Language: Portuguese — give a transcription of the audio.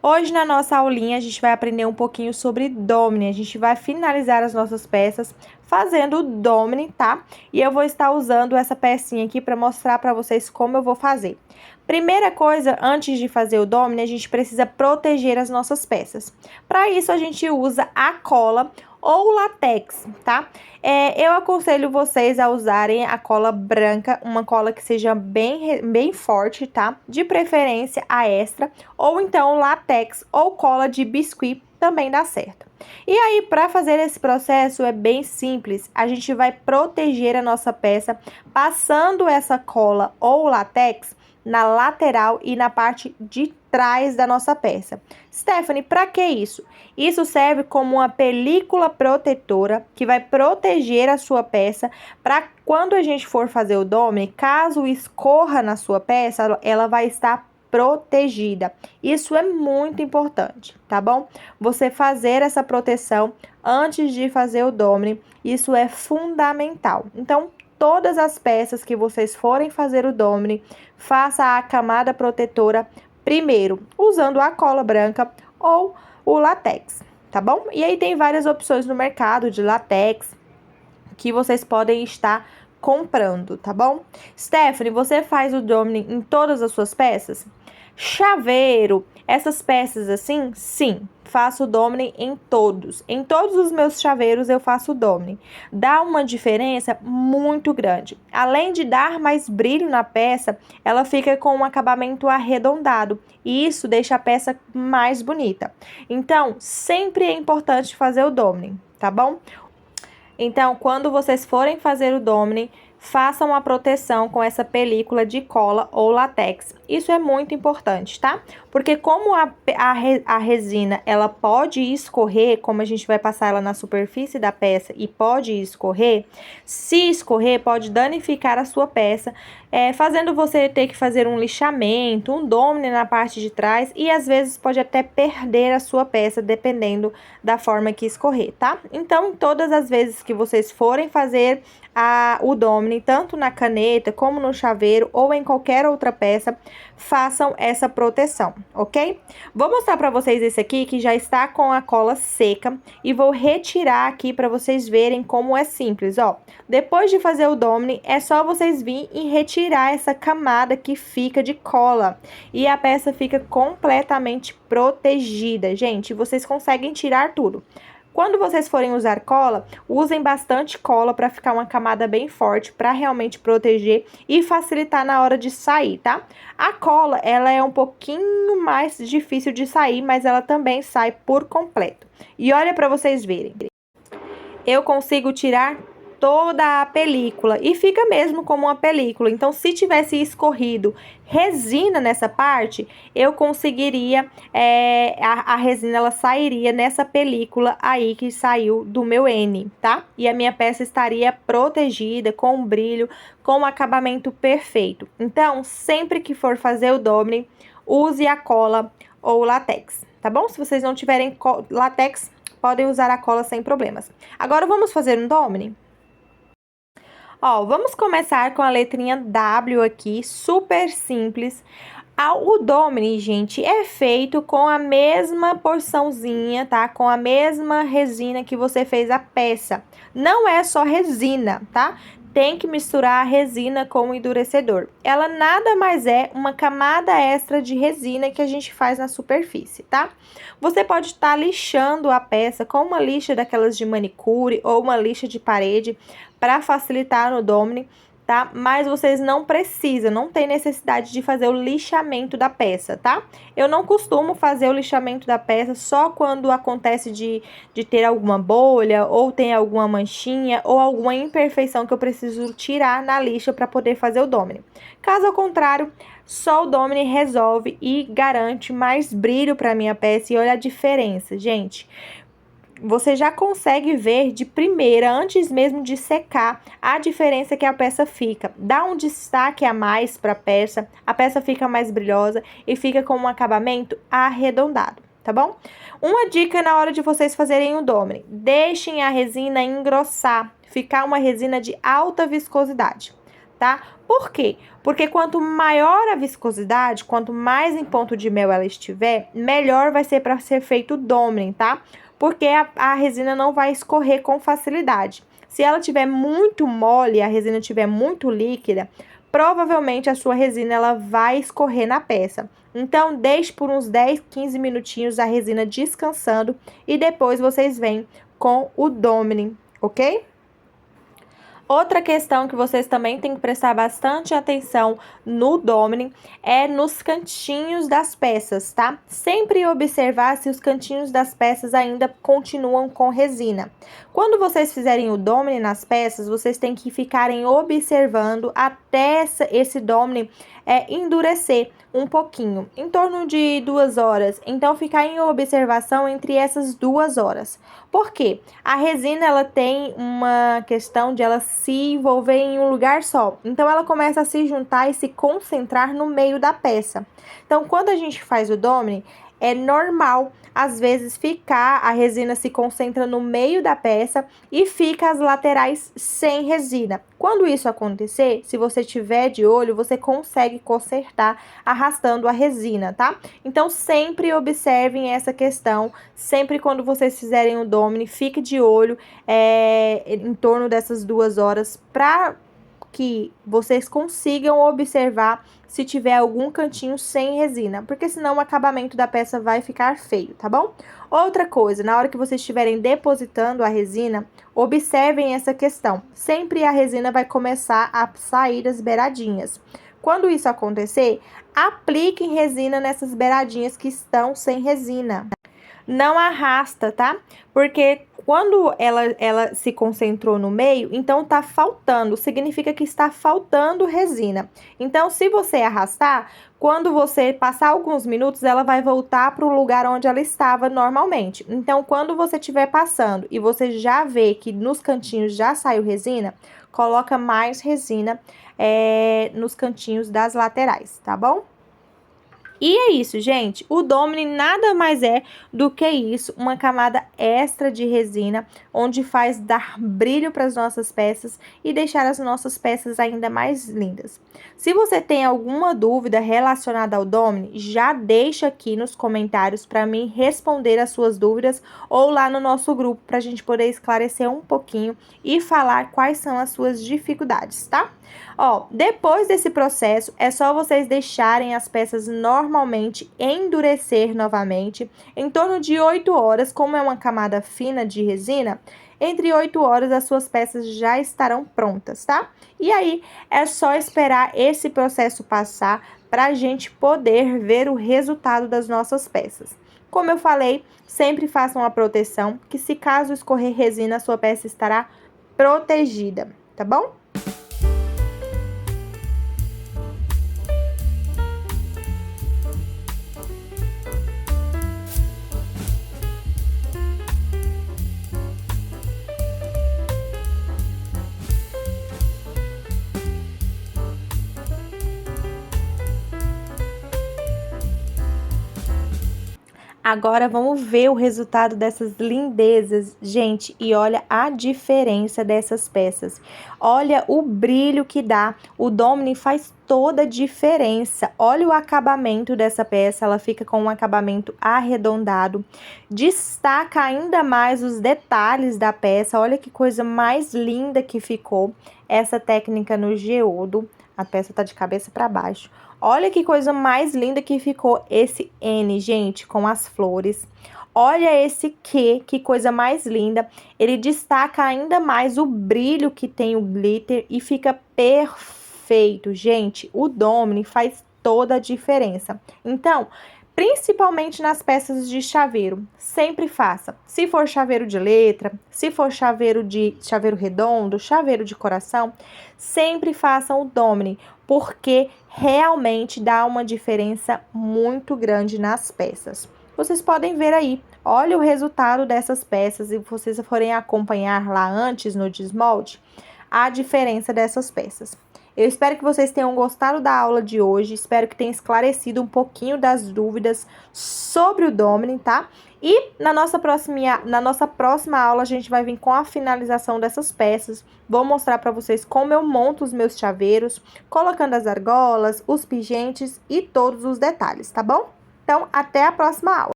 Hoje na nossa aulinha a gente vai aprender um pouquinho sobre domine, a gente vai finalizar as nossas peças fazendo o domine, tá? E eu vou estar usando essa pecinha aqui para mostrar para vocês como eu vou fazer. Primeira coisa, antes de fazer o domine, a gente precisa proteger as nossas peças. Para isso a gente usa a cola ou latex, tá? Eu aconselho vocês a usarem a cola branca, uma cola que seja bem forte, tá? De preferência a extra, ou então latex ou cola de biscuit também dá certo. E aí, para fazer esse processo é bem simples, a gente vai proteger a nossa peça passando essa cola ou latex na lateral e na parte de trás da nossa peça. Stephanie, para que isso? Isso serve como uma película protetora que vai proteger a sua peça para quando a gente for fazer o domine, caso escorra na sua peça, ela vai estar protegida. Isso é muito importante, tá bom? Você fazer essa proteção antes de fazer o domine, isso é fundamental. Então, todas as peças que vocês forem fazer o domine, faça a camada protetora primeiro, usando a cola branca ou o latex, tá bom? E aí tem várias opções no mercado de latex que vocês podem estar comprando, tá bom? Stephanie, você faz o domine em todas as suas peças? Chaveiro, essas peças assim, sim, faço o domine em todos. Em todos os meus chaveiros eu faço o domine. Dá uma diferença muito grande. Além de dar mais brilho na peça, ela fica com um acabamento arredondado. E isso deixa a peça mais bonita. Então, sempre é importante fazer o domine, tá bom? Então, quando vocês forem fazer o domine, façam a proteção com essa película de cola ou latex. Isso é muito importante, tá? Porque como a resina, ela pode escorrer, como a gente vai passar ela na superfície da peça e pode escorrer, se escorrer, pode danificar a sua peça, fazendo você ter que fazer um lixamento, um domine na parte de trás e às vezes pode até perder a sua peça, dependendo da forma que escorrer, tá? Então, todas as vezes que vocês forem fazer o domine, tanto na caneta como no chaveiro ou em qualquer outra peça, façam essa proteção, ok? Vou mostrar para vocês esse aqui que já está com a cola seca e vou retirar aqui para vocês verem como é simples, ó. Depois de fazer o domine, é só vocês virem e retirar essa camada que fica de cola e a peça fica completamente protegida, gente. Vocês conseguem tirar tudo. Quando vocês forem usar cola, usem bastante cola para ficar uma camada bem forte, para realmente proteger e facilitar na hora de sair, tá? A cola, ela é um pouquinho mais difícil de sair, mas ela também sai por completo. E olha para vocês verem. Eu consigo tirar toda a película e fica mesmo como uma película. Então, se tivesse escorrido resina nessa parte, eu conseguiria, a resina ela sairia nessa película aí que saiu do meu N, tá? E a minha peça estaria protegida, com brilho, com acabamento perfeito. Então, sempre que for fazer o domine, use a cola ou latex, tá bom? Se vocês não tiverem latex, podem usar a cola sem problemas. Agora, vamos fazer um domine? Ó, vamos começar com a letrinha W aqui, super simples. O domine, gente, é feito com a mesma porçãozinha, tá? Com a mesma resina que você fez a peça. Não é só resina, tá? Tem que misturar a resina com o endurecedor. Ela nada mais é uma camada extra de resina que a gente faz na superfície, tá? Você pode estar lixando a peça com uma lixa daquelas de manicure ou uma lixa de parede para facilitar no domine, tá? Mas vocês não precisam, não tem necessidade de fazer o lixamento da peça, tá? Eu não costumo fazer o lixamento da peça só quando acontece de ter alguma bolha, ou tem alguma manchinha, ou alguma imperfeição que eu preciso tirar na lixa para poder fazer o domine. Caso ao contrário, só o domine resolve e garante mais brilho para minha peça. E olha a diferença, gente. Você já consegue ver de primeira, antes mesmo de secar, a diferença que a peça fica. Dá um destaque a mais para a peça fica mais brilhosa e fica com um acabamento arredondado, tá bom? Uma dica na hora de vocês fazerem o domine: deixem a resina engrossar, ficar uma resina de alta viscosidade. tá? Por quê? Porque quanto maior a viscosidade, quanto mais em ponto de mel ela estiver, melhor vai ser para ser feito o domine, tá? Porque a resina não vai escorrer com facilidade. Se ela tiver muito mole, a resina tiver muito líquida, provavelmente a sua resina ela vai escorrer na peça. Então, deixe por uns 10, 15 minutinhos a resina descansando e depois vocês vêm com o domine, ok? Outra questão que vocês também têm que prestar bastante atenção no domine é nos cantinhos das peças, tá? Sempre observar se os cantinhos das peças ainda continuam com resina. Quando vocês fizerem o domine nas peças, vocês têm que ficarem observando até esse domine endurecer um pouquinho, em torno de 2 horas. Então, ficar em observação entre essas 2 horas. Por quê? A resina, ela tem uma questão de ela se envolver em um lugar só. Então, ela começa a se juntar e se concentrar no meio da peça. Então, quando a gente faz o domine, é normal, às vezes, a resina se concentra no meio da peça e fica as laterais sem resina. Quando isso acontecer, se você tiver de olho, você consegue consertar arrastando a resina, tá? Então, sempre observem essa questão, sempre quando vocês fizerem o domine, fique de olho em torno dessas 2 horas para que vocês consigam observar se tiver algum cantinho sem resina, porque senão o acabamento da peça vai ficar feio, tá bom? Outra coisa, na hora que vocês estiverem depositando a resina, observem essa questão. Sempre a resina vai começar a sair das beiradinhas. Quando isso acontecer, apliquem resina nessas beiradinhas que estão sem resina. Não arrasta, tá? Porque quando ela se concentrou no meio, então tá faltando, significa que está faltando resina. Então, se você arrastar, quando você passar alguns minutos, ela vai voltar para o lugar onde ela estava normalmente. Então, quando você estiver passando e você já vê que nos cantinhos já saiu resina, coloca mais resina nos cantinhos das laterais, tá bom? E é isso, gente. O domine nada mais é do que isso, uma camada extra de resina, onde faz dar brilho para as nossas peças e deixar as nossas peças ainda mais lindas. Se você tem alguma dúvida relacionada ao domine, já deixa aqui nos comentários para mim responder as suas dúvidas ou lá no nosso grupo para a gente poder esclarecer um pouquinho e falar quais são as suas dificuldades, tá? Ó, depois desse processo, é só vocês deixarem as peças normalmente endurecer novamente, em torno de 8 horas, como é uma camada fina de resina, entre 8 horas as suas peças já estarão prontas, tá? E aí, é só esperar esse processo passar para a gente poder ver o resultado das nossas peças. Como eu falei, sempre façam a proteção, que se caso escorrer resina, a sua peça estará protegida, tá bom? Agora vamos ver o resultado dessas lindezas, gente, e olha a diferença dessas peças. Olha o brilho que dá, o domine faz toda a diferença. Olha o acabamento dessa peça, ela fica com um acabamento arredondado. Destaca ainda mais os detalhes da peça, olha que coisa mais linda que ficou essa técnica no geodo. A peça tá de cabeça para baixo. Olha que coisa mais linda que ficou esse N, gente, com as flores. Olha esse Q, que coisa mais linda. Ele destaca ainda mais o brilho que tem o glitter e fica perfeito, gente. O domine faz toda a diferença. Então, principalmente nas peças de chaveiro, sempre faça. Se for chaveiro de letra, se for chaveiro redondo, chaveiro de coração, sempre façam o domine, porque realmente dá uma diferença muito grande nas peças. Vocês podem ver aí, olha o resultado dessas peças e vocês forem acompanhar lá antes no desmolde, a diferença dessas peças. Eu espero que vocês tenham gostado da aula de hoje, espero que tenha esclarecido um pouquinho das dúvidas sobre o domine, tá? E na nossa próxima aula, a gente vai vir com a finalização dessas peças. Vou mostrar para vocês como eu monto os meus chaveiros, colocando as argolas, os pingentes e todos os detalhes, tá bom? Então, até a próxima aula!